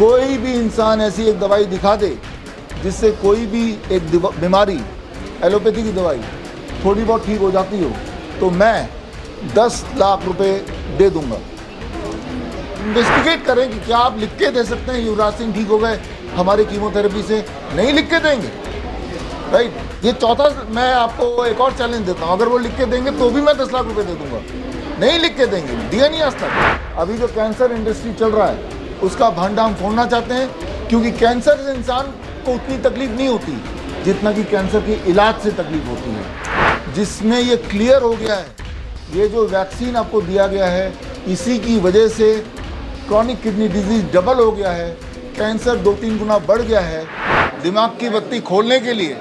कोई भी इंसान ऐसी एक दवाई दिखा दे जिससे कोई भी एक बीमारी, एलोपैथी की दवाई थोड़ी बहुत ठीक हो जाती हो, तो मैं 10 लाख रुपए दे दूंगा। इन्वेस्टिगेट करें कि क्या आप लिख के दे सकते हैं युवराज सिंह ठीक हो गए हमारे कीमोथेरेपी से? नहीं लिख के देंगे, राइट। ये चौथा, मैं आपको एक और चैलेंज देता हूँ, अगर वो लिख के देंगे तो भी मैं 10 लाख रुपए दे दूंगा। नहीं लिख के देंगे, दिया नहीं आज तक। अभी जो कैंसर इंडस्ट्री चल रहा है उसका भांडा हम फोड़ना चाहते हैं, क्योंकि कैंसर से इंसान को उतनी तकलीफ नहीं होती जितना कि कैंसर के इलाज से तकलीफ होती है, जिसमें ये क्लियर हो गया है। ये जो वैक्सीन आपको दिया गया है, इसी की वजह से क्रॉनिक किडनी डिजीज डबल हो गया है, कैंसर 2-3 गुना बढ़ गया है। दिमाग की बत्ती खोलने के लिए,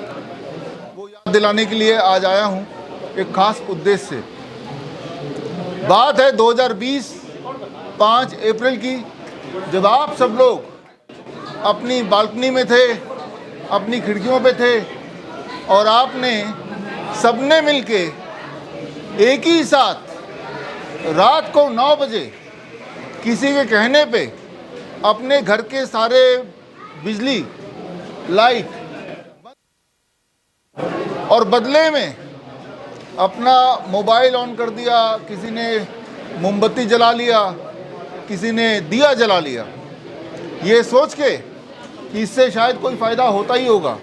वो याद दिलाने के लिए आज आया हूँ एक खास उद्देश्य से। बात है 2020 5 अप्रैल की, जब आप सब लोग अपनी बालकनी में थे, अपनी खिड़कियों पे थे, और आपने सबने मिलके एक ही साथ रात को 9 बजे किसी के कहने पे अपने घर के सारे बिजली, लाइट, और बदले में अपना मोबाइल ऑन कर दिया, किसी ने मोमबत्ती जला लिया, किसी ने दिया जला लिया, ये सोच के कि इससे शायद कोई फ़ायदा होता ही होगा।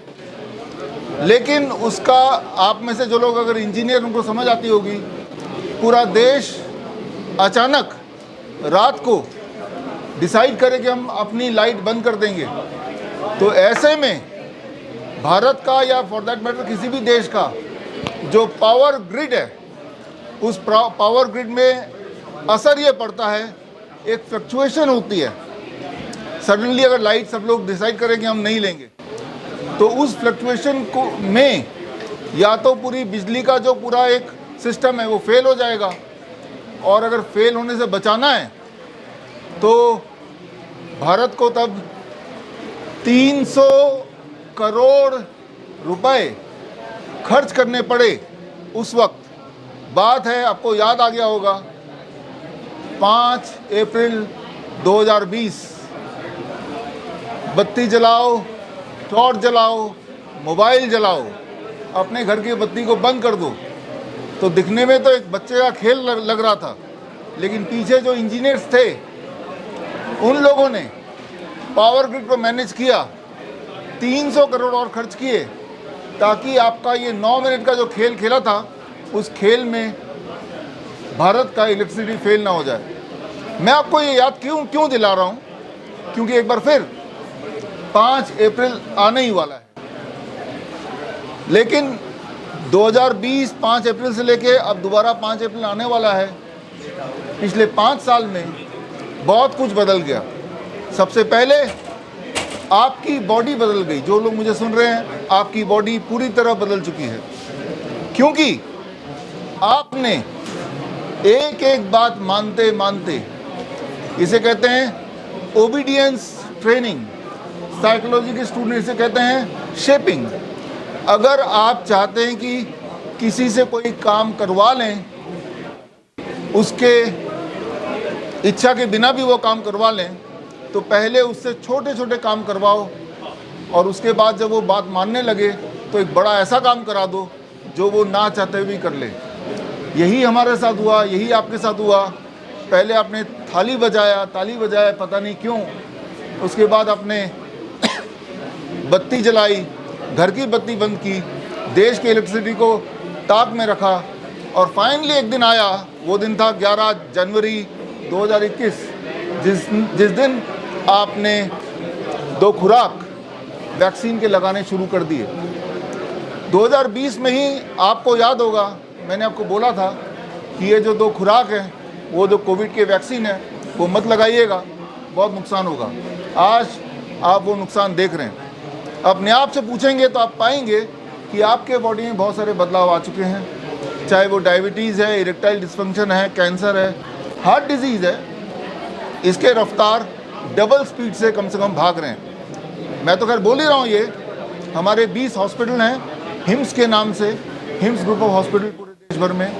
लेकिन उसका आप में से जो लोग अगर इंजीनियर, उनको समझ आती होगी, पूरा देश अचानक रात को डिसाइड करे कि हम अपनी लाइट बंद कर देंगे, तो ऐसे में भारत का या फॉर दैट मैटर किसी भी देश का जो पावर ग्रिड है, उस पावर ग्रिड में असर ये पड़ता है, एक फ्लक्चुएशन होती है। सडनली अगर लाइट सब लोग डिसाइड करें कि हम नहीं लेंगे, तो उस फ्लक्चुएशन को में या तो पूरी बिजली का जो पूरा एक सिस्टम है वो फेल हो जाएगा, और अगर फेल होने से बचाना है तो भारत को तब 300 करोड़ रुपए खर्च करने पड़े। उस वक्त बात है, आपको याद आ गया होगा, 5 अप्रैल 2020। बत्ती जलाओ, टॉर्च जलाओ, मोबाइल जलाओ, अपने घर की बत्ती को बंद कर दो। तो दिखने में तो एक बच्चे का खेल लग रहा था, लेकिन पीछे जो इंजीनियर्स थे उन लोगों ने पावर ग्रिड को मैनेज किया, 300 करोड़ और खर्च किए, ताकि आपका ये 9 मिनट का जो खेल खेला था, उस खेल में भारत का इलेक्ट्रिसिटी फेल ना हो जाए। मैं आपको ये याद क्यों दिला रहा हूँ, क्योंकि एक बार फिर 5 अप्रैल आने ही वाला है। लेकिन 2020 5 अप्रैल से लेके अब दोबारा 5 अप्रैल आने वाला है। पिछले 5 साल में बहुत कुछ बदल गया। सबसे पहले आपकी बॉडी बदल गई। जो लोग मुझे सुन रहे हैं, आपकी बॉडी पूरी तरह बदल चुकी है, क्योंकि आपने एक एक बात मानते मानते, इसे कहते हैं ओबीडियंस ट्रेनिंग, साइकोलॉजी के स्टूडेंट इसे कहते हैं शेपिंग। अगर आप चाहते हैं कि किसी से कोई काम करवा लें, उसके इच्छा के बिना भी वो काम करवा लें, तो पहले उससे छोटे छोटे काम करवाओ, और उसके बाद जब वो बात मानने लगे तो एक बड़ा ऐसा काम करा दो जो वो ना चाहते भी कर ले। यही हमारे साथ हुआ, यही आपके साथ हुआ। पहले आपने ताली बजाया पता नहीं क्यों, उसके बाद आपने बत्ती जलाई, घर की बत्ती बंद की, देश की इलेक्ट्रिसिटी को ताक में रखा, और फाइनली एक दिन आया, वो दिन था 11 जनवरी 2021, जिस दिन आपने 2 खुराक वैक्सीन के लगाने शुरू कर दिए। 2020 में ही आपको याद होगा, मैंने आपको बोला था कि ये जो 2 खुराक हैं, वो जो कोविड के वैक्सीन है, वो मत लगाइएगा, बहुत नुकसान होगा। आज आप वो नुकसान देख रहे हैं। अपने आप से पूछेंगे तो आप पाएंगे कि आपके बॉडी में बहुत सारे बदलाव आ चुके हैं, चाहे वो डायबिटीज़ है, इरेक्टाइल डिस्फंक्शन है, कैंसर है, हार्ट डिजीज़ है। इसके रफ्तार डबल स्पीड से कम भाग रहे हैं। मैं तो खैर बोल ही रहा हूँ, ये हमारे 20 हॉस्पिटल हैं हिम्स के नाम से, हिम्स ग्रुप ऑफ हॉस्पिटल पूरे देश भर में।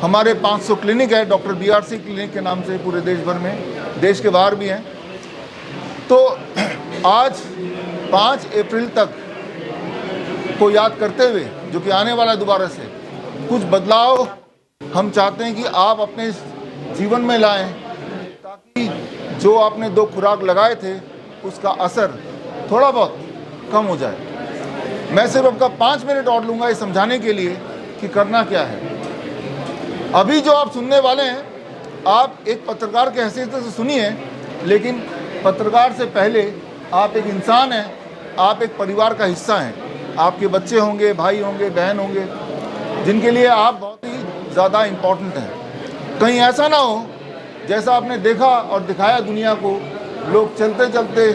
हमारे 500 क्लिनिक है डॉक्टर BRC क्लिनिक के नाम से पूरे देश भर में, देश के बाहर भी हैं। तो आज 5 अप्रैल तक को याद करते हुए, जो कि आने वाला दोबारा से, कुछ बदलाव हम चाहते हैं कि आप अपने जीवन में लाएं, ताकि जो आपने 2 खुराक लगाए थे उसका असर थोड़ा बहुत कम हो जाए। मैं सिर्फ आपका 5 मिनट और लूँगा ये समझाने के लिए कि करना क्या है। अभी जो आप सुनने वाले हैं, आप एक पत्रकार के हैसियत से सुनिए, लेकिन पत्रकार से पहले आप एक इंसान हैं, आप एक परिवार का हिस्सा हैं। आपके बच्चे होंगे, भाई होंगे, बहन होंगे, जिनके लिए आप बहुत ही ज़्यादा इम्पोर्टेंट हैं। कहीं ऐसा ना हो जैसा आपने देखा और दिखाया दुनिया को, लोग चलते चलते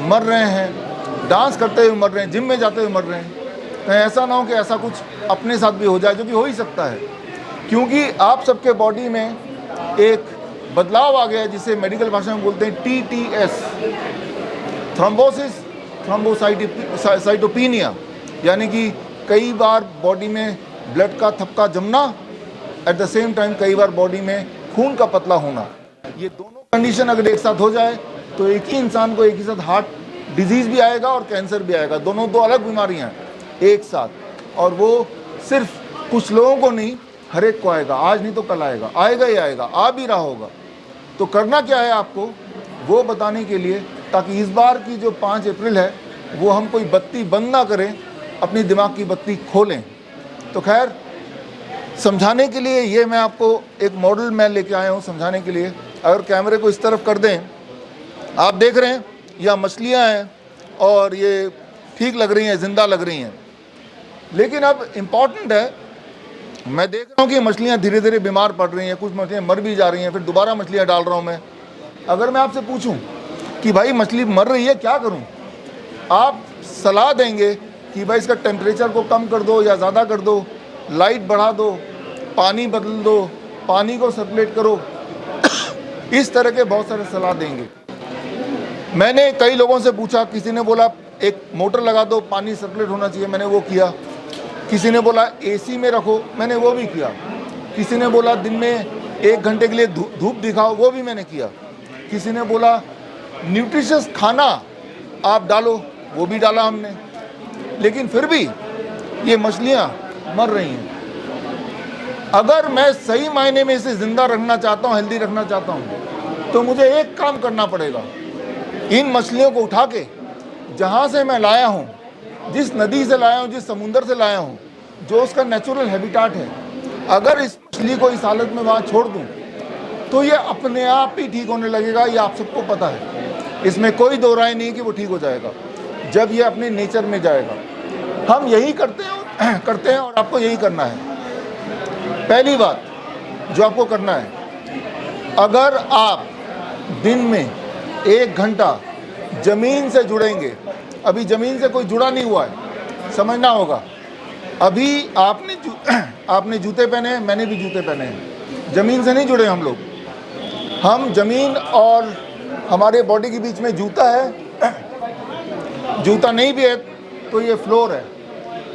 मर रहे हैं, डांस करते हुए मर रहे हैं, जिम में जाते हुए मर रहे हैं। कहीं ऐसा ना हो कि ऐसा कुछ अपने साथ भी हो जाए, जो कि हो ही सकता है, क्योंकि आप सबके बॉडी में एक बदलाव आ गया है, जिसे मेडिकल भाषा में बोलते हैं TTS, थ्रोम्बोसिस थ्रोम्बोसाइटोपिनिया, यानी कि कई बार बॉडी में ब्लड का थपका जमना, एट द सेम टाइम कई बार बॉडी में खून का पतला होना। ये दोनों कंडीशन अगर एक साथ हो जाए तो एक ही इंसान को एक ही साथ हार्ट डिजीज़ भी आएगा और कैंसर भी आएगा। दोनों 2 अलग बीमारियां हैं एक साथ, और वो सिर्फ कुछ लोगों को नहीं, हर एक को आएगा। आज नहीं तो कल आएगा, आएगा ही आएगा, आ भी रहा होगा। तो करना क्या है आपको, वो बताने के लिए, ताकि इस बार की जो 5 अप्रैल है वो हम कोई बत्ती बंद ना करें, अपनी दिमाग की बत्ती खोलें। तो खैर, समझाने के लिए ये मैं आपको एक मॉडल मैं लेके आया हूँ समझाने के लिए। अगर कैमरे को इस तरफ कर दें, आप देख रहे हैं यह मछलियाँ हैं और ये ठीक लग रही हैं, ज़िंदा लग रही हैं। लेकिन अब इम्पॉर्टेंट है, मैं देख रहा हूँ कि मछलियाँ धीरे धीरे बीमार पड़ रही हैं, कुछ मछलियाँ मर भी जा रही हैं, फिर दोबारा मछलियाँ डाल रहा हूँ मैं। अगर मैं आपसे पूछूँ कि भाई मछली मर रही है, क्या करूँ, आप सलाह देंगे कि भाई इसका टेम्परेचर को कम कर दो या ज़्यादा कर दो, लाइट बढ़ा दो, पानी बदल दो, पानी को सर्कुलेट करो, इस तरह के बहुत सारे सलाह देंगे। मैंने कई लोगों से पूछा, किसी ने बोला एक मोटर लगा दो, पानी सर्कुलेट होना चाहिए, मैंने वो किया। किसी ने बोला AC में रखो, मैंने वो भी किया। किसी ने बोला दिन में 1 घंटे के लिए धूप दिखाओ, वो भी मैंने किया। किसी ने बोला न्यूट्रिशियस खाना आप डालो, वो भी डाला हमने। लेकिन फिर भी ये मछलियाँ मर रही हैं। अगर मैं सही मायने में इसे ज़िंदा रखना चाहता हूँ, हेल्दी रखना चाहता हूँ, तो मुझे एक काम करना पड़ेगा। इन मछलियों को उठा के जहाँ से मैं लाया हूँ, जिस नदी से लाया हूँ, जिस समुंदर से लाया हूँ, जो उसका नेचुरल हैबिटाट है, अगर इस मछली को इस हालत में वहाँ छोड़ दूँ तो ये अपने आप ही ठीक होने लगेगा। ये आप सबको पता है, इसमें कोई दो राय नहीं कि वो ठीक हो जाएगा जब ये अपने नेचर में जाएगा। हम यही करते हैं और आपको यही करना है। पहली बात जो आपको करना है, अगर आप दिन में 1 घंटा ज़मीन से जुड़ेंगे, अभी ज़मीन से कोई जुड़ा नहीं हुआ है, समझना होगा। अभी आपने जूते पहने हैं, मैंने भी जूते पहने हैं, ज़मीन से नहीं जुड़े हम लोग। हम ज़मीन और हमारे बॉडी के बीच में जूता है, जूता नहीं भी है तो ये फ्लोर है।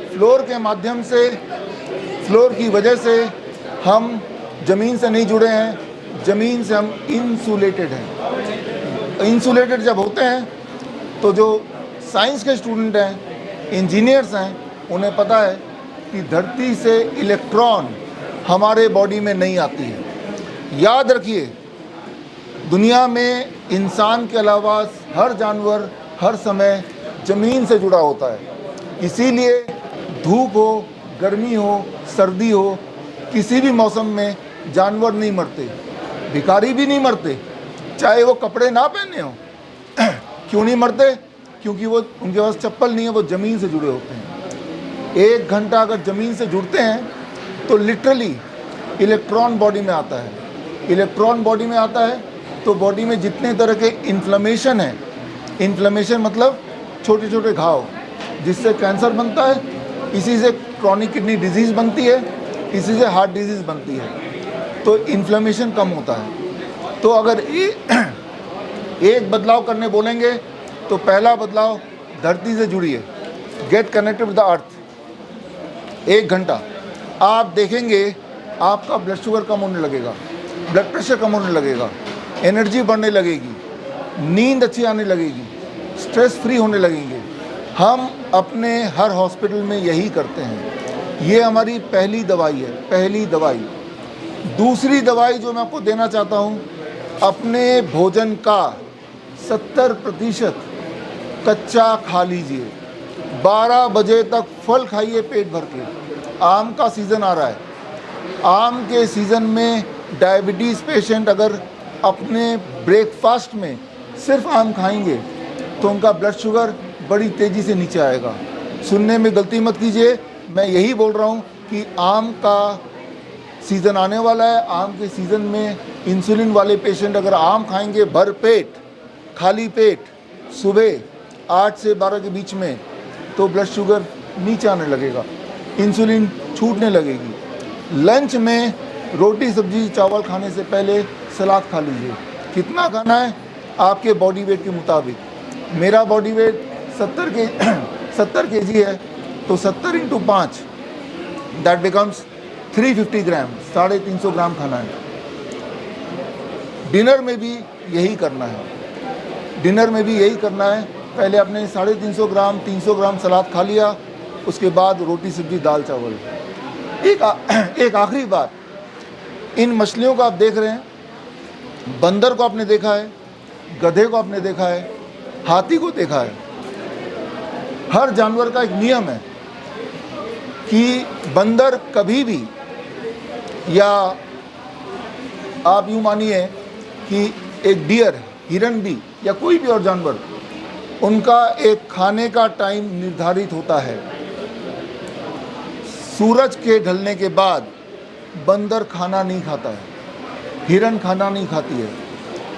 फ्लोर के माध्यम से, फ्लोर की वजह से हम ज़मीन से नहीं जुड़े हैं, ज़मीन से हम इंसुलेटेड हैं। इंसुलेटेड जब होते हैं तो जो साइंस के स्टूडेंट हैं, इंजीनियर्स हैं, उन्हें पता है कि धरती से इलेक्ट्रॉन हमारे बॉडी में नहीं आती है। याद रखिए, दुनिया में इंसान के अलावा हर जानवर हर समय ज़मीन से जुड़ा होता है। इसीलिए धूप हो, गर्मी हो, सर्दी हो, किसी भी मौसम में जानवर नहीं मरते, भिखारी भी नहीं मरते, चाहे वो कपड़े ना पहने हो। क्यों नहीं मरते? क्योंकि वो उनके पास चप्पल नहीं है, वो ज़मीन से जुड़े होते हैं। 1 घंटा अगर ज़मीन से जुड़ते हैं तो लिटरली इलेक्ट्रॉन बॉडी में आता है। इलेक्ट्रॉन बॉडी में आता है तो बॉडी में जितने तरह के इन्फ्लेमेशन है, इन्फ्लेमेशन मतलब छोटे छोटे घाव, जिससे कैंसर बनता है, इसी से क्रॉनिक किडनी डिजीज़ बनती है, इसी से हार्ट डिजीज़ बनती है। तो इन्फ्लेमेशन कम होता है। तो अगर एक बदलाव करने बोलेंगे तो पहला बदलाव, धरती से जुड़िए, get connected with the earth. 1 घंटा आप देखेंगे आपका ब्लड शुगर कम होने लगेगा, ब्लड प्रेशर कम होने लगेगा, एनर्जी बढ़ने लगेगी, नींद अच्छी आने लगेगी, स्ट्रेस फ्री होने लगेंगे। हम अपने हर हॉस्पिटल में यही करते हैं। ये हमारी पहली दवाई है, पहली दवाई। दूसरी दवाई जो मैं आपको देना चाहता हूँ, अपने भोजन का 70% कच्चा खा लीजिए। 12 बजे तक फल खाइए पेट भर के। आम का सीज़न आ रहा है, आम के सीज़न में डायबिटीज़ पेशेंट अगर अपने ब्रेकफास्ट में सिर्फ आम खाएंगे तो उनका ब्लड शुगर बड़ी तेज़ी से नीचे आएगा। सुनने में गलती मत कीजिए, मैं यही बोल रहा हूँ कि आम का सीज़न आने वाला है। आम के सीज़न में इंसुलिन वाले पेशेंट अगर आम खाएंगे भर पेट, खाली पेट, सुबह 8 से 12 के बीच में, तो ब्लड शुगर नीचे आने लगेगा, इंसुलिन छूटने लगेगी। लंच में रोटी सब्जी चावल खाने से पहले सलाद खा लीजिए। कितना खाना है? आपके बॉडी वेट के मुताबिक। मेरा बॉडी वेट 70 kg है, तो 70 × 5 दैट बिकम्स 350 ग्राम, 350 ग्राम खाना है। डिनर में भी यही करना है, डिनर में भी यही करना है। पहले आपने 350 ग्राम 300 ग्राम सलाद खा लिया, उसके बाद रोटी सब्जी दाल चावल। एक आखिरी बात, इन मछलियों को आप देख रहे हैं, बंदर को आपने देखा है, गधे को आपने देखा है, हाथी को देखा है। हर जानवर का एक नियम है कि बंदर कभी भी, या आप यूँ मानिए कि एक डियर, हिरन भी, या कोई भी और जानवर, उनका एक खाने का टाइम निर्धारित होता है। सूरज के ढलने के बाद बंदर खाना नहीं खाता है, हिरन खाना नहीं खाती है,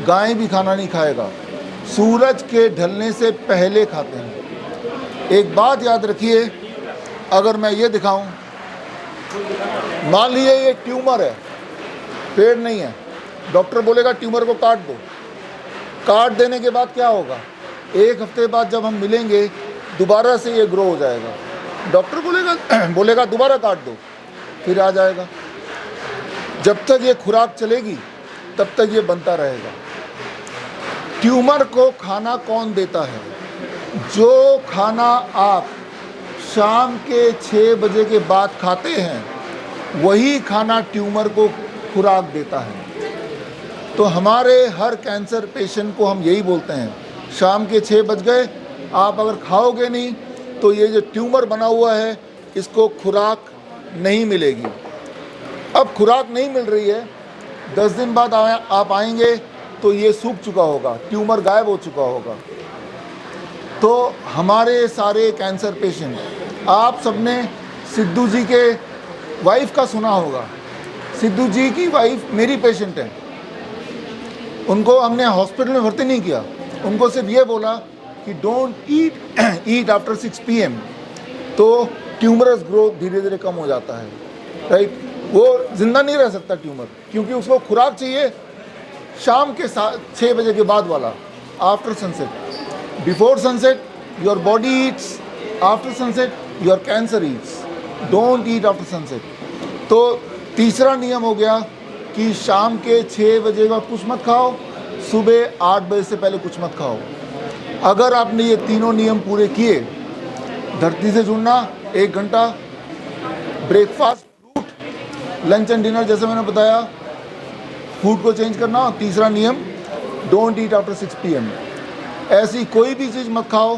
गाय भी खाना नहीं खाएगा, सूरज के ढलने से पहले खाते हैं। एक बात याद रखिए, अगर मैं ये दिखाऊं, मान लीजिए ये ट्यूमर है, पेड़ नहीं है, डॉक्टर बोलेगा ट्यूमर को काट दो। काट देने के बाद क्या होगा? 1 हफ्ते बाद जब हम मिलेंगे दोबारा से ये ग्रो हो जाएगा। डॉक्टर बोलेगा दोबारा काट दो, फिर आ जाएगा। जब तक ये खुराक चलेगी तब तक ये बनता रहेगा। ट्यूमर को खाना कौन देता है? जो खाना आप शाम के 6 बजे के बाद खाते हैं, वही खाना ट्यूमर को खुराक देता है। तो हमारे हर कैंसर पेशेंट को हम यही बोलते हैं, शाम के 6 बज गए, आप अगर खाओगे नहीं तो ये जो ट्यूमर बना हुआ है इसको खुराक नहीं मिलेगी। अब खुराक नहीं मिल रही है, 10 दिन बाद आप आएंगे तो ये सूख चुका होगा, ट्यूमर गायब हो चुका होगा। तो हमारे सारे कैंसर पेशेंट, आप सबने सिद्धू जी के वाइफ का सुना होगा। सिद्धू जी की वाइफ मेरी पेशेंट है। उनको हमने हॉस्पिटल में भर्ती नहीं किया, उनको सिर्फ ये बोला कि डोंट ईट आफ्टर 6 PM, तो ट्यूमरस ग्रोथ धीरे धीरे कम हो जाता है, राइट। वो जिंदा नहीं रह सकता ट्यूमर, क्योंकि उसको खुराक चाहिए शाम के 6 बजे के बाद वाला, after sunset. Before sunset your body Yeats, after sunset your cancer Yeats. Don't eat after sunset. तो तीसरा नियम हो गया कि शाम के 6 बजे का कुछ मत खाओ, सुबह 8 बजे से पहले कुछ मत खाओ। अगर आपने ये तीनों नियम पूरे किए, धरती से जुड़ना 1 घंटा, breakfast fruit, lunch and dinner जैसे मैंने बताया, फूड को चेंज करना, तीसरा नियम डोंट ईट आफ्टर 6 PM। ऐसी कोई भी चीज़ मत खाओ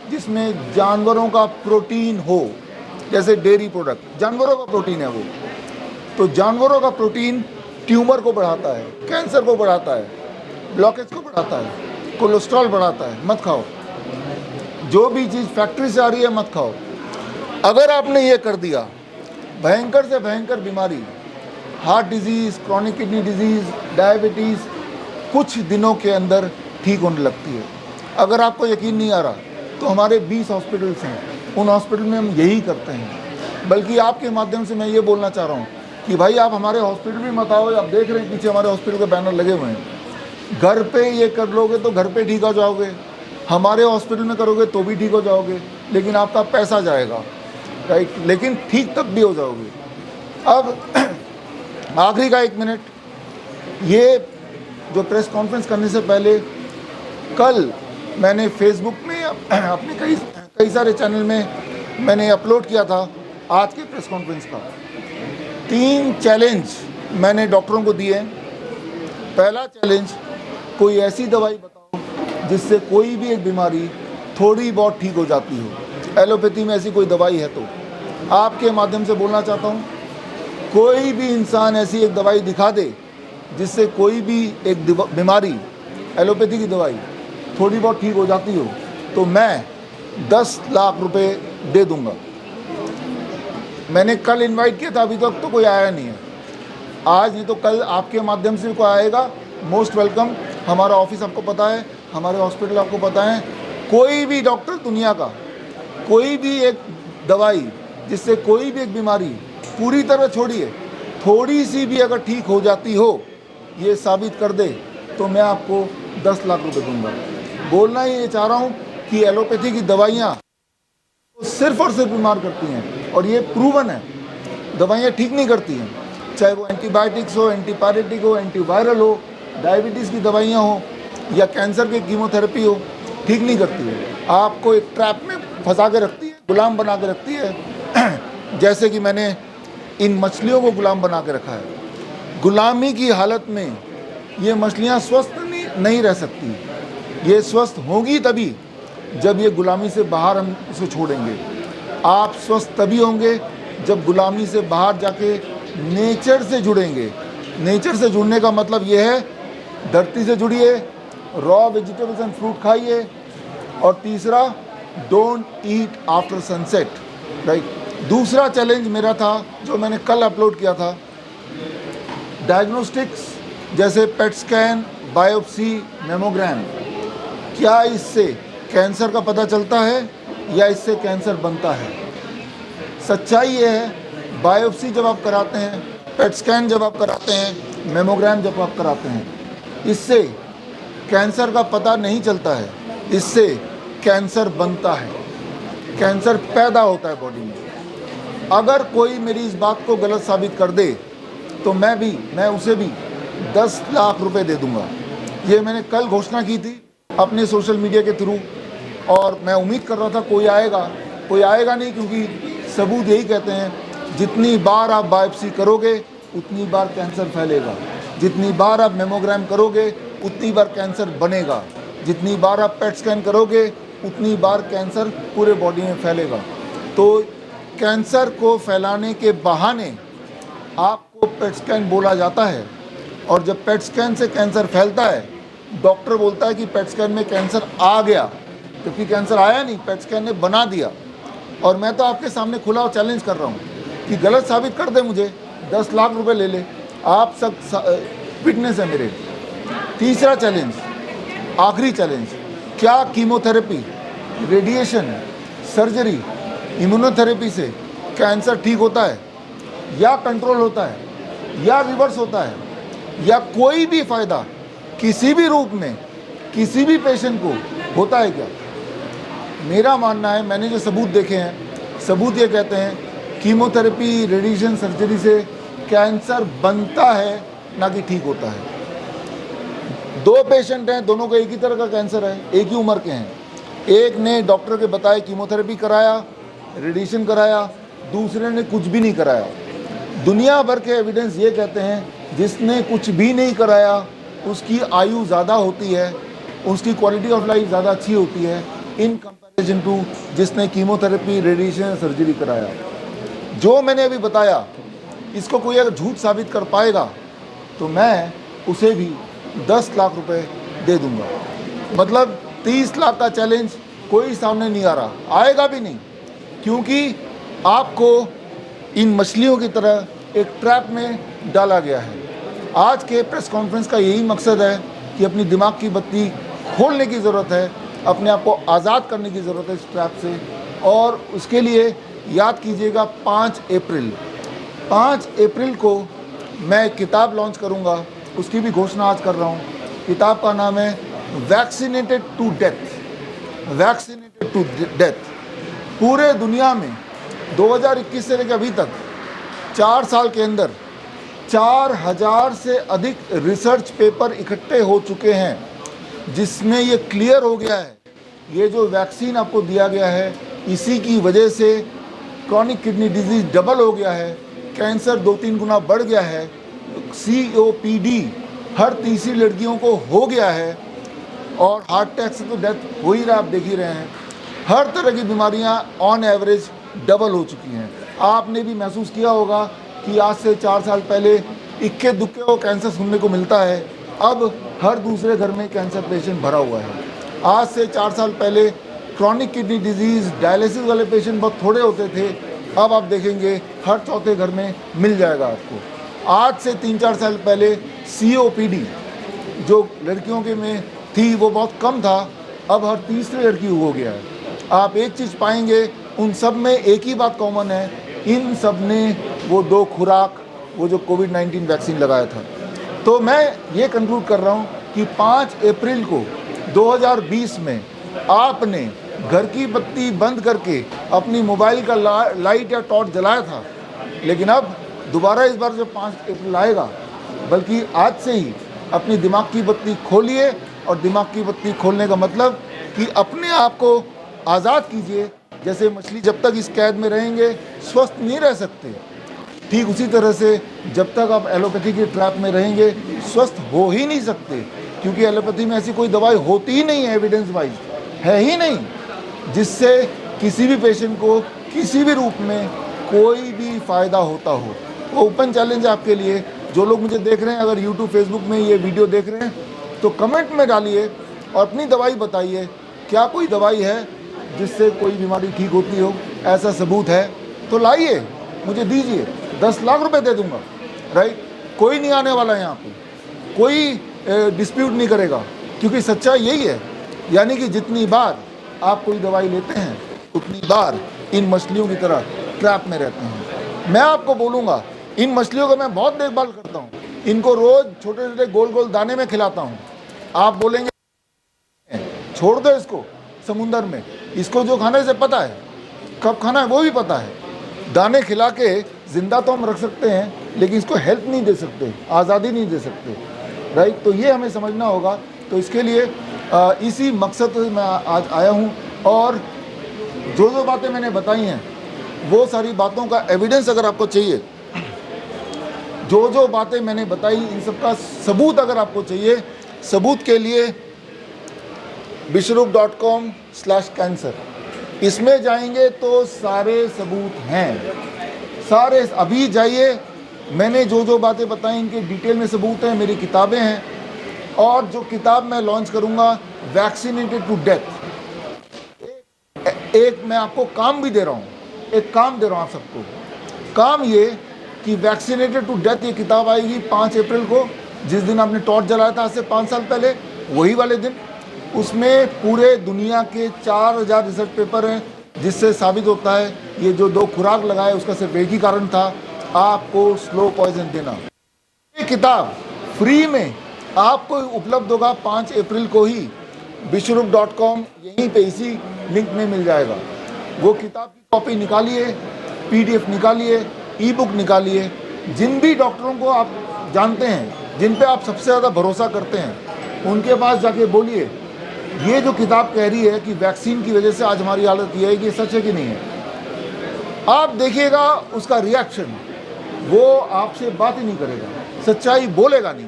जिसमें जानवरों का प्रोटीन हो, जैसे डेयरी प्रोडक्ट, जानवरों का प्रोटीन है वो। तो जानवरों का प्रोटीन ट्यूमर को बढ़ाता है, कैंसर को बढ़ाता है, ब्लॉकेज को बढ़ाता है, कोलेस्ट्रॉल बढ़ाता है, मत खाओ। जो भी चीज़ फैक्ट्री से आ रही है मत खाओ। अगर आपने ये कर दिया, भयंकर से भयंकर बीमारी, heart disease, chronic kidney disease, diabetes कुछ दिनों के अंदर ठीक होने लगती है। अगर आपको यकीन नहीं आ रहा तो हमारे 20 हॉस्पिटल्स हैं, उन हॉस्पिटल में हम यही करते हैं। बल्कि आपके माध्यम से मैं ये बोलना चाह रहा हूँ कि भाई आप हमारे हॉस्पिटल भी मत आओ। आप देख रहे हैं पीछे हमारे हॉस्पिटल के बैनर लगे हुए हैं। घर पे ये कर लोगे तो घर पे ठीक हो जाओगे, हमारे हॉस्पिटल में करोगे तो भी ठीक हो जाओगे, लेकिन आपका पैसा जाएगा, राइट, लेकिन ठीक तब भी हो जाओगे। अब आखिरी का 1 मिनट, ये जो प्रेस कॉन्फ्रेंस करने से पहले कल मैंने फेसबुक में अपने कई सारे चैनल में मैंने अपलोड किया था आज के प्रेस कॉन्फ्रेंस का। 3 चैलेंज मैंने डॉक्टरों को दिए। पहला चैलेंज, कोई ऐसी दवाई बताओ जिससे कोई भी एक बीमारी थोड़ी बहुत ठीक हो जाती हो। एलोपैथी में ऐसी कोई दवाई है तो आपके माध्यम से बोलना चाहता हूँ, कोई भी इंसान ऐसी एक दवाई दिखा दे जिससे कोई भी एक बीमारी, एलोपैथी की दवाई थोड़ी बहुत ठीक हो जाती हो, तो मैं 10 लाख रुपए दे दूंगा। मैंने कल इनवाइट किया था, अभी तक तो कोई आया नहीं है। आज नहीं तो कल आपके माध्यम से कोई आएगा, मोस्ट वेलकम। हमारा ऑफिस आपको पता है, हमारे हॉस्पिटल आपको पता है। कोई भी डॉक्टर दुनिया का, कोई भी एक दवाई जिससे कोई भी एक बीमारी पूरी तरह छोड़िए, थोड़ी सी भी अगर ठीक हो जाती हो, ये साबित कर दे तो मैं आपको 10 लाख रुपए दूंगा। बोलना ये चाह रहा हूँ कि एलोपैथी की दवाइयाँ सिर्फ और सिर्फ बीमार करती हैं, और ये प्रूवन है। दवाइयाँ ठीक नहीं करती हैं, चाहे वो एंटीबायोटिक्स हो, एंटीपायरेटिक हो, एंटीवायरल हो, डायबिटीज़ की दवाइयाँ हो या कैंसर की कीमोथेरेपी हो, ठीक नहीं करती है। आपको एक ट्रैप में फंसा के रखती है, गुलाम बना के रखती है। जैसे कि मैंने इन मछलियों को गुलाम बना के रखा है। गुलामी की हालत में ये मछलियाँ स्वस्थ नहीं रह सकती। ये स्वस्थ होंगी तभी जब ये गुलामी से बाहर हम इसे छोड़ेंगे। आप स्वस्थ तभी होंगे जब गुलामी से बाहर जाके नेचर से जुड़ेंगे। नेचर से जुड़ने का मतलब ये है, धरती से जुड़िए, रॉ वेजिटेबल्स एंड फ्रूट खाइए, और तीसरा, don't eat after sunset, right. दूसरा चैलेंज मेरा था जो मैंने कल अपलोड किया था, डायग्नोस्टिक्स जैसे पेट स्कैन, बायोप्सी, मेमोग्राम, क्या इससे कैंसर का पता चलता है या इससे कैंसर बनता है? सच्चाई ये है, बायोप्सी जब आप कराते हैं, पेट स्कैन जब आप कराते हैं, मेमोग्राम जब आप कराते हैं, इससे कैंसर का पता नहीं चलता है, इससे कैंसर बनता है, कैंसर पैदा होता है बॉडी में। अगर कोई मेरी इस बात को गलत साबित कर दे तो मैं उसे भी 10 लाख रुपए दे दूंगा। ये मैंने कल घोषणा की थी अपने सोशल मीडिया के थ्रू, और मैं उम्मीद कर रहा था कोई आएगा नहीं, क्योंकि सबूत यही कहते हैं, जितनी बार आप बायोप्सी करोगे उतनी बार कैंसर फैलेगा, जितनी बार आप मेमोग्राम करोगे उतनी बार कैंसर बनेगा, जितनी बार आप पेट स्कैन करोगे उतनी बार कैंसर पूरे बॉडी में फैलेगा। तो कैंसर को फैलाने के बहाने आपको पेट स्कैन बोला जाता है, और जब पेट स्कैन से कैंसर फैलता है, डॉक्टर बोलता है कि पेट स्कैन में कैंसर आ गया, क्योंकि कैंसर आया नहीं, पेट स्कैन ने बना दिया। और मैं तो आपके सामने खुला और चैलेंज कर रहा हूँ कि गलत साबित कर दे मुझे, 10 लाख रुपए ले ले, आप सब फिटनेस है मेरे। तीसरा चैलेंज, आखिरी चैलेंज, क्या कीमोथेरेपी, रेडिएशन, सर्जरी, इम्यूनोथेरेपी से कैंसर ठीक होता है, या कंट्रोल होता है, या रिवर्स होता है, या कोई भी फ़ायदा किसी भी रूप में किसी भी पेशेंट को होता है क्या? मेरा मानना है, मैंने जो सबूत देखे हैं, सबूत ये कहते हैं कीमोथेरेपी, रेडिएशन, सर्जरी से कैंसर बनता है, ना कि ठीक होता है। 2 पेशेंट हैं, दोनों को एक ही तरह का कैंसर है, एक ही उम्र के हैं। एक ने डॉक्टर के बताए कीमोथेरेपी कराया, रेडिएशन कराया, दूसरे ने कुछ भी नहीं कराया। दुनिया भर के एविडेंस ये कहते हैं जिसने कुछ भी नहीं कराया उसकी आयु ज़्यादा होती है, उसकी क्वालिटी ऑफ लाइफ ज़्यादा अच्छी होती है इन कंपैरिजन टू जिसने कीमोथेरेपी, रेडिएशन, सर्जरी कराया। जो मैंने अभी बताया, इसको कोई अगर झूठ साबित कर पाएगा तो मैं उसे भी 10 लाख रुपए दे दूंगा। मतलब 30 लाख का चैलेंज कोई सामने नहीं आ रहा, आएगा भी नहीं, क्योंकि आपको इन मछलियों की तरह एक ट्रैप में डाला गया है। आज के प्रेस कॉन्फ्रेंस का यही मकसद है कि अपनी दिमाग की बत्ती खोलने की ज़रूरत है, अपने आप को आज़ाद करने की ज़रूरत है इस ट्रैप से। और उसके लिए याद कीजिएगा 5 अप्रैल को मैं किताब लॉन्च करूंगा, उसकी भी घोषणा आज कर रहा हूं। किताब का नाम है वैक्सीनेटेड टू डेथ। पूरे दुनिया में 2021 से लेकर अभी तक 4 साल के अंदर 4000 से अधिक रिसर्च पेपर इकट्ठे हो चुके हैं। जिसमें ये क्लियर हो गया है, ये जो वैक्सीन आपको दिया गया है इसी की वजह से क्रॉनिक किडनी डिजीज डबल हो गया है, कैंसर 2-3 गुना बढ़ गया है, COPD हर तीसरी लड़कियों को हो गया है, और हार्ट अटैक से तो डेथ हो ही रहा, आप देख ही रहे हैं। हर तरह की बीमारियां ऑन एवरेज डबल हो चुकी हैं। आपने भी महसूस किया होगा कि आज से 4 साल पहले इक्के दुक्के को कैंसर सुनने को मिलता है, अब हर दूसरे घर में कैंसर पेशेंट भरा हुआ है। आज से 4 साल पहले क्रॉनिक किडनी डिजीज़ डायलिसिस वाले पेशेंट बहुत थोड़े होते थे, अब आप देखेंगे हर चौथे घर में मिल जाएगा आपको। आज से 3-4 साल पहले COPD जो लड़कियों के में थी वो बहुत कम था, अब हर तीसरी लड़की हो गया है। आप एक चीज़ पाएंगे, उन सब में एक ही बात कॉमन है, इन सब ने वो 2 खुराक, वो जो कोविड-19 वैक्सीन लगाया था। तो मैं ये कंक्लूड कर रहा हूँ कि 5 अप्रैल को 2020 में आपने घर की बत्ती बंद करके अपनी मोबाइल का लाइट या टॉर्च जलाया था, लेकिन अब दोबारा इस बार जब 5 अप्रैल आएगा, बल्कि आज से ही अपनी दिमाग की बत्ती खोलिए। और दिमाग की बत्ती खोलने का मतलब कि अपने आप को आज़ाद कीजिए। जैसे मछली जब तक इस कैद में रहेंगे स्वस्थ नहीं रह सकते, ठीक उसी तरह से जब तक आप एलोपैथी के ट्रैप में रहेंगे स्वस्थ हो ही नहीं सकते, क्योंकि एलोपैथी में ऐसी कोई दवाई होती ही नहीं है, एविडेंस वाइज है ही नहीं, जिससे किसी भी पेशेंट को किसी भी रूप में कोई भी फ़ायदा होता हो। वो ओपन चैलेंज है आपके लिए, जो लोग मुझे देख रहे हैं, अगर यूट्यूब फेसबुक में ये वीडियो देख रहे हैं तो कमेंट में डालिए और अपनी दवाई बताइए। क्या कोई दवाई है जिससे कोई बीमारी ठीक होती हो? ऐसा सबूत है तो लाइए, मुझे दीजिए, 10 लाख रुपए दे दूंगा, राइट। कोई नहीं आने वाला है यहाँ पे, कोई डिस्प्यूट नहीं करेगा, क्योंकि सच्चाई यही है। यानी कि जितनी बार आप कोई दवाई लेते हैं उतनी बार इन मछलियों की तरह ट्रैप में रहते हैं। मैं आपको बोलूँगा, इन मछलियों का मैं बहुत देखभाल करता हूँ, इनको रोज़ छोटे छोटे गोल गोल दाने में खिलाता हूँ। आप बोलेंगे छोड़ दो इसको समुंदर में, इसको जो खाने से पता है, कब खाना है वो भी पता है। दाने खिला के ज़िंदा तो हम रख सकते हैं, लेकिन इसको हेल्प नहीं दे सकते, आज़ादी नहीं दे सकते, राइट। तो ये हमें समझना होगा। तो इसके लिए इसी मकसद से मैं आज आया हूँ, और जो बातें मैंने बताई हैं वो सारी बातों का एविडेंस अगर आपको चाहिए, जो बातें मैंने बताई इन सब का सबूत अगर आपको चाहिए, सबूत के लिए bishrup.com/cancer इसमें जाएंगे तो सारे सबूत हैं, सारे। अभी जाइए, मैंने जो बातें बताई इनके डिटेल में सबूत हैं, मेरी किताबें हैं, और जो किताब मैं लॉन्च करूंगा वैक्सीनेटेड टू डेथ, एक मैं आपको काम भी दे रहा हूँ, एक काम दे रहा हूँ आप सबको। काम ये कि वैक्सीनेटेड टू डेथ ये किताब आएगी 5 अप्रैल को, जिस दिन आपने टॉर्च जलाया था आज से 5 साल पहले, वही वाले दिन। उसमें पूरे दुनिया के 4000 रिसर्च पेपर हैं, जिससे साबित होता है ये जो 2 खुराक लगाए उसका सिर्फ एक ही कारण था, आपको स्लो पॉइजन देना। ये किताब फ्री में आपको उपलब्ध होगा 5 अप्रैल को ही, bishrup.com यहीं पे इसी लिंक में मिल जाएगा। वो किताब की कॉपी निकालिए, PDF निकालिए, ई-बुक निकालिए। जिन भी डॉक्टरों को आप जानते हैं, जिन पे आप सबसे ज़्यादा भरोसा करते हैं, उनके पास जाके बोलिए ये जो किताब कह रही है कि वैक्सीन की वजह से आज हमारी हालत ये है, कि सच है कि नहीं है। आप देखिएगा उसका रिएक्शन, वो आपसे बात ही नहीं करेगा, सच्चाई बोलेगा नहीं।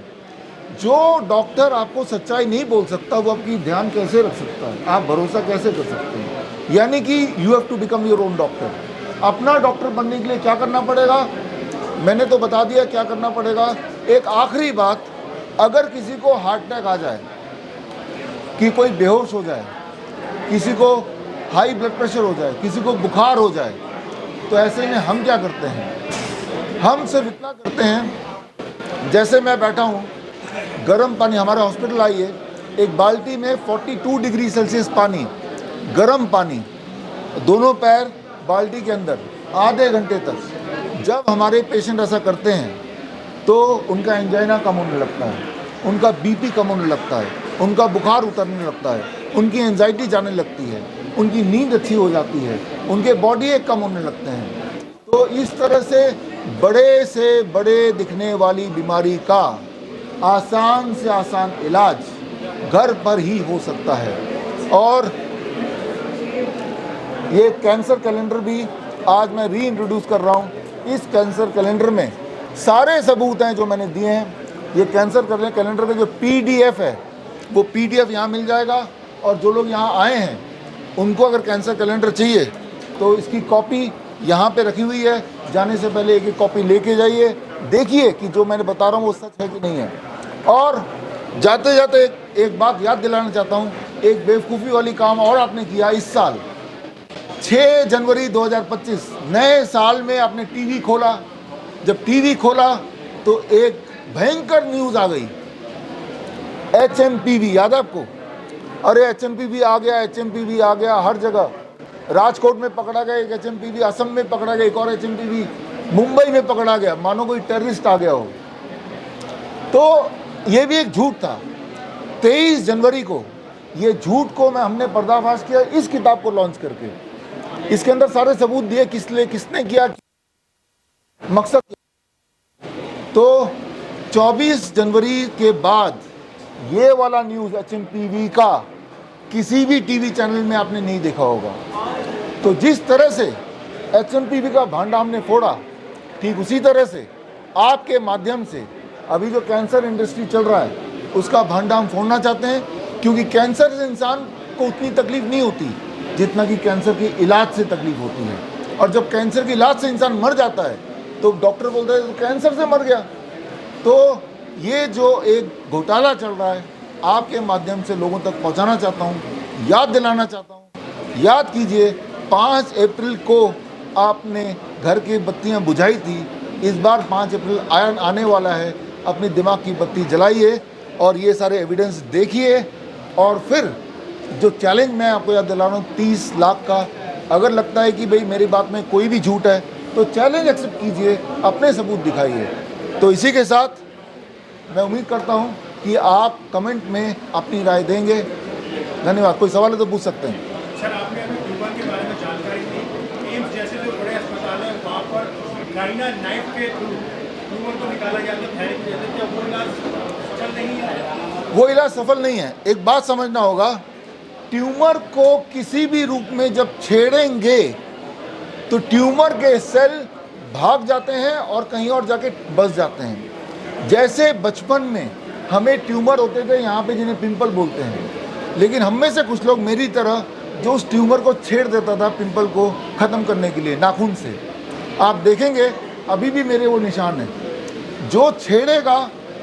जो डॉक्टर आपको सच्चाई नहीं बोल सकता वो आपकी ध्यान कैसे रख सकता है, आप भरोसा कैसे कर सकते हैं? यानी कि you have to become your own doctor. अपना डॉक्टर बनने के लिए क्या करना पड़ेगा, मैंने तो बता दिया क्या करना पड़ेगा। एक आखिरी बात, अगर किसी को हार्ट अटैक आ जाए, कि कोई बेहोश हो जाए, किसी को हाई ब्लड प्रेशर हो जाए, किसी को बुखार हो जाए, तो ऐसे में हम क्या करते हैं? हम सिर्फ इतना करते हैं, जैसे मैं बैठा हूँ, गर्म पानी, हमारे हॉस्पिटल आइए, एक बाल्टी में 42 डिग्री सेल्सियस पानी, गर्म पानी, दोनों पैर बाल्टी के अंदर आधे घंटे तक। जब हमारे पेशेंट ऐसा करते हैं तो उनका एंजाइना कम होने लगता है, उनका BP कम होने लगता है, उनका बुखार उतरने लगता है, उनकी एंजाइटी जाने लगती है, उनकी नींद अच्छी हो जाती है, उनके बॉडी एक कम होने लगते हैं। तो इस तरह से बड़े दिखने वाली बीमारी का आसान से आसान इलाज घर पर ही हो सकता है। और ये कैंसर कैलेंडर भी आज मैं री इंट्रोड्यूस कर रहा हूँ। इस कैंसर कैलेंडर में सारे सबूत हैं जो मैंने दिए हैं। ये कैंसर कैलेंडर का जो PDF है वो PDF यहाँ मिल जाएगा, और जो लोग यहाँ आए हैं उनको अगर कैंसर कैलेंडर चाहिए तो इसकी कॉपी यहाँ पे रखी हुई है। जाने से पहले एक कॉपी लेके जाइए, देखिए कि जो मैंने बता रहा हूँ वो सच है कि नहीं है। और जाते जाते एक बात याद दिलाना चाहता हूँ, एक बेवकूफ़ी वाली काम और आपने किया इस साल। 6 जनवरी 2025 नए साल में आपने टीवी खोला। जब टीवी खोला तो एक भयंकर न्यूज़ आ गई, HMPV, याद है आपको? अरे HMPV आ गया, HMPV आ गया हर जगह। राजकोट में पकड़ा गया एक HMPV, असम में पकड़ा गया एक और HMPV, मुंबई में पकड़ा गया, मानो कोई टेररिस्ट आ गया हो। तो ये भी एक झूठ था। 23 जनवरी को ये झूठ को हमने पर्दाफाश किया इस किताब को लॉन्च करके। इसके अंदर सारे सबूत दिए किसने किया, मकसद। तो 24 जनवरी के बाद ये वाला न्यूज़ HMPV का किसी भी टीवी चैनल में आपने नहीं देखा होगा। तो जिस तरह से HMPV का भांडा हमने फोड़ा, ठीक उसी तरह से आपके माध्यम से अभी जो कैंसर इंडस्ट्री चल रहा है उसका भांडा हम फोड़ना चाहते हैं। क्योंकि कैंसर से इंसान को उतनी तकलीफ नहीं होती जितना कि कैंसर के इलाज से तकलीफ होती है। और जब कैंसर के इलाज से इंसान मर जाता है तो डॉक्टर बोलता है तो कैंसर से मर गया। तो ये जो एक घोटाला चल रहा है आपके माध्यम से लोगों तक पहुंचाना चाहता हूं, याद दिलाना चाहता हूं। याद कीजिए 5 अप्रैल को आपने घर की बत्तियां बुझाई थी, इस बार 5 अप्रैल आने वाला है। अपनी दिमाग की बत्ती जलाइए और ये सारे एविडेंस देखिए। और फिर जो चैलेंज मैं आपको याद दिला रहा हूँ 30 लाख का, अगर लगता है कि भाई मेरी बात में कोई भी झूठ है तो चैलेंज एक्सेप्ट कीजिए, अपने सबूत दिखाइए। तो इसी के साथ मैं उम्मीद करता हूं कि आप कमेंट में अपनी राय देंगे। धन्यवाद। कोई सवाल है तो पूछ सकते हैं। सर, आपने अभी ट्यूमर के बारे में जानकारी दी। एम्स जैसे जो बड़े अस्पताल हैं वहाँ पर गाइना नाइफ के थ्रू ट्यूमर को निकाला गया तो थेरेपी जैसे, क्या वो इलाज सफल नहीं है? वो इलाज सफल नहीं है। एक बात समझना होगा, ट्यूमर को किसी भी रूप में जब छेड़ेंगे तो ट्यूमर के सेल भाग जाते हैं और कहीं और जाके बस जाते हैं। जैसे बचपन में हमें ट्यूमर होते थे यहाँ पे जिन्हें पिंपल बोलते हैं, लेकिन हम में से कुछ लोग मेरी तरह जो उस ट्यूमर को छेड़ देता था पिंपल को ख़त्म करने के लिए नाखून से। आप देखेंगे अभी भी मेरे वो निशान हैं। जो छेड़ेगा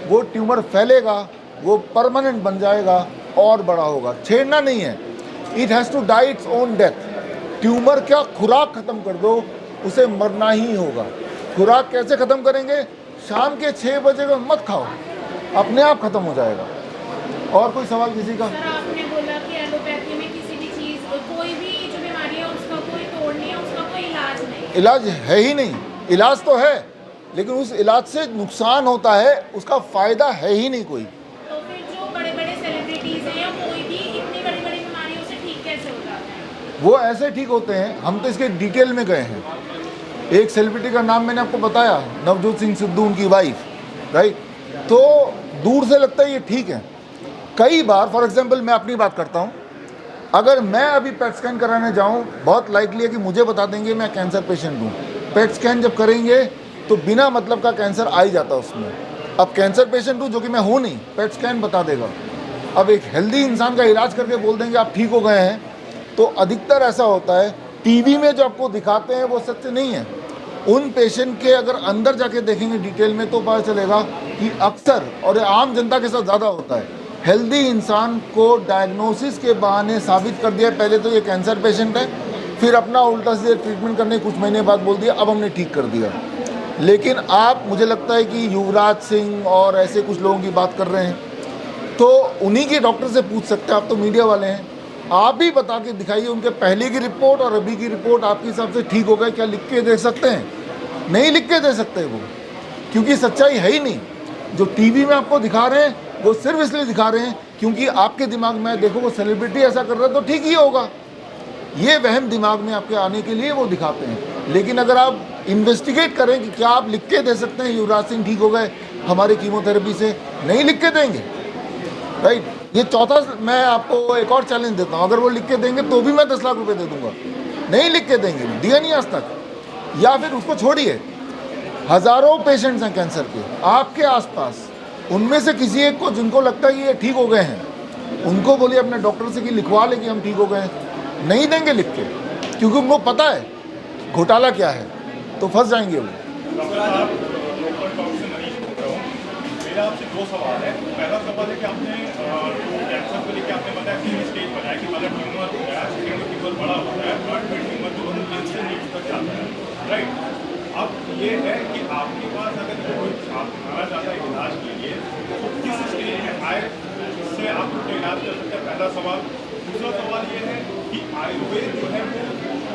वो ट्यूमर फैलेगा, वो परमानेंट बन जाएगा और बड़ा होगा। छेड़ना नहीं है, it has to die its own death. Tumour क्या खुराक ख़त्म कर दो, उसे मरना ही होगा। खुराक कैसे ख़त्म करेंगे? शाम के 6 बजे का मत खाओ, अपने आप ख़त्म हो जाएगा। और कोई सवाल किसी का? सर, आपने बोला कि एलोपैथी में किसी भी चीज़, कोई भी जो बीमारी है उसका कोई तोड़ नहीं है, उसका कोई इलाज नहीं। इलाज है ही नहीं। इलाज तो है लेकिन उस इलाज से नुकसान होता है, उसका फ़ायदा है ही नहीं कोई। तो फिर जो बड़े बड़े सेलिब्रिटीज़ हैं या कोई भी इतनी बड़ी बड़ी बीमारियों से ठीक कैसे हो जाते हैं? वो ऐसे ठीक होते हैं, हम तो इसके डिटेल में गए हैं। एक सेलिब्रिटी का नाम मैंने आपको बताया, नवजोत सिंह सिद्धू, उनकी वाइफ, राइट। तो दूर से लगता है ये ठीक है। कई बार, फॉर एग्जांपल मैं अपनी बात करता हूँ, अगर मैं अभी पेट स्कैन कराने जाऊँ बहुत लाइकली है कि मुझे बता देंगे मैं कैंसर पेशेंट हूँ। पेट स्कैन जब करेंगे तो बिना मतलब का कैंसर आ ही जाता उसमें। अब कैंसर पेशेंट हूँ जो कि मैं हूँ नहीं, पेट स्कैन बता देगा। अब एक हेल्दी इंसान का इलाज करके बोल देंगे आप ठीक हो गए हैं, तो अधिकतर ऐसा होता है टीवी में जो आपको दिखाते हैं वो सत्य नहीं है। उन पेशेंट के अगर अंदर जाके देखेंगे डिटेल में तो पता चलेगा कि अक्सर, और आम जनता के साथ ज़्यादा होता है, हेल्दी इंसान को डायग्नोसिस के बहाने साबित कर दिया पहले तो ये कैंसर पेशेंट है, फिर अपना उल्टा सीधे ट्रीटमेंट करने कुछ महीने बाद बोल दिया अब हमने ठीक कर दिया। लेकिन आप, मुझे लगता है कि युवराज सिंह और ऐसे कुछ लोगों की बात कर रहे हैं, तो उन्हीं के डॉक्टर से पूछ सकते हैं। आप तो मीडिया वाले हैं, आप भी बता के दिखाइए उनके पहले की रिपोर्ट और अभी की रिपोर्ट आपके हिसाब से ठीक हो गए क्या? लिख के दे सकते हैं? नहीं लिख के दे सकते वो, क्योंकि सच्चाई है ही नहीं। जो टीवी में आपको दिखा रहे हैं वो सिर्फ इसलिए दिखा रहे हैं क्योंकि आपके दिमाग में देखो वो सेलिब्रिटी ऐसा कर रहा है तो ठीक ही होगा, ये वहम दिमाग में आपके आने के लिए वो दिखाते हैं। लेकिन अगर आप इन्वेस्टिगेट करें कि क्या आप लिख के दे सकते हैं युवराज सिंह ठीक हो गए हमारे कीमोथेरेपी से, नहीं लिख के देंगे, राइट। ये चौथा, मैं आपको एक और चैलेंज देता हूँ, अगर वो लिख के देंगे तो भी मैं 10 लाख रुपए दे दूंगा। नहीं लिख के देंगे, दिया नहीं आज तक, या फिर उसको छोड़िए, हज़ारों पेशेंट्स हैं कैंसर के आपके आसपास, उनमें से किसी एक को जिनको लगता है कि ये ठीक हो गए हैं, उनको बोलिए अपने डॉक्टर से कि लिखवा ले कि हम ठीक हो गए हैं। नहीं देंगे लिख के, क्योंकि उनको पता है घोटाला क्या है, तो फंस जाएंगे वो। मेरा आपसे दो सवाल है। पहला सवाल है कि आपने कैंसर को लेकर आपने बताया 3 स्टेज बताया कि पहला ट्यूमर हो गया, सेकेंड में ट्यूमर बड़ा होता है, थर्ड में ट्यूमर जो है कैंसर नीड्स तक जाता है, राइट। अब ये है कि आपके पास अगर कोई आप आना चाहता है इलाज के लिए तो किस स्टेज में आए जिससे आप उसका इलाज कर सकते हैं, पहला सवाल। दूसरा सवाल ये है कि आयुर्वेद जो है वो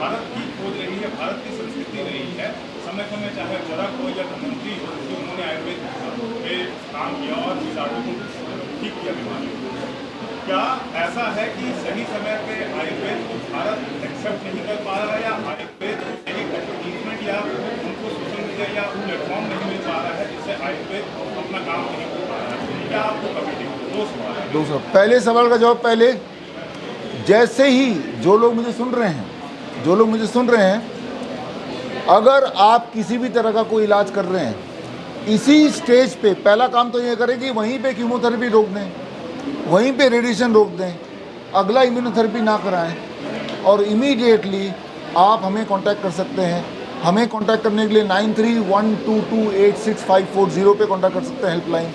भारत की खोज रही है, भारत की संस्कृति रही है, समय समय चाहे जरक हो या धनवंतरी हो, उन्होंने आयुर्वेद पे काम किया और बीमारियों को ठीक किया बीमारियों को। क्या ऐसा है कि सही समय पे आयुर्वेद को भारत एक्सेप्ट नहीं कर पा रहा है, या आयुर्वेद को सही ट्रीटमेंट या उनको सोशल मीडिया या प्लेटफॉर्म नहीं मिल पा रहा है जिससे आयुर्वेद अपना काम नहीं कर पा रहा है? क्या आपको कभी दो सवाल है। दूसरा, पहले सवाल का जवाब पहले, जैसे ही जो लोग मुझे सुन रहे हैं, अगर आप किसी भी तरह का कोई इलाज कर रहे हैं, इसी स्टेज पे पहला काम तो ये करें कि वहीं पे कीमोथेरेपी रोक दें, वहीं पे रेडिएशन रोक दें, अगला इम्यूनोथेरेपी ना कराएं, और इमीडिएटली आप हमें कांटेक्ट कर सकते हैं। हमें कांटेक्ट करने के लिए 9312286540 पे कांटेक्ट कर सकते हैं, हेल्पलाइन।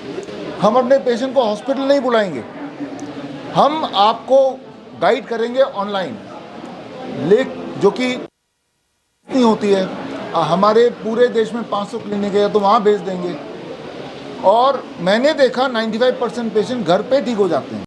हम अपने पेशेंट को हॉस्पिटल नहीं बुलाएंगे, हम आपको गाइड करेंगे ऑनलाइन, जो कि नहीं होती है। हमारे पूरे देश में 500 क्लिनिक है, तो वहाँ भेज देंगे। और मैंने देखा 95% पेशेंट घर पे ठीक हो जाते हैं।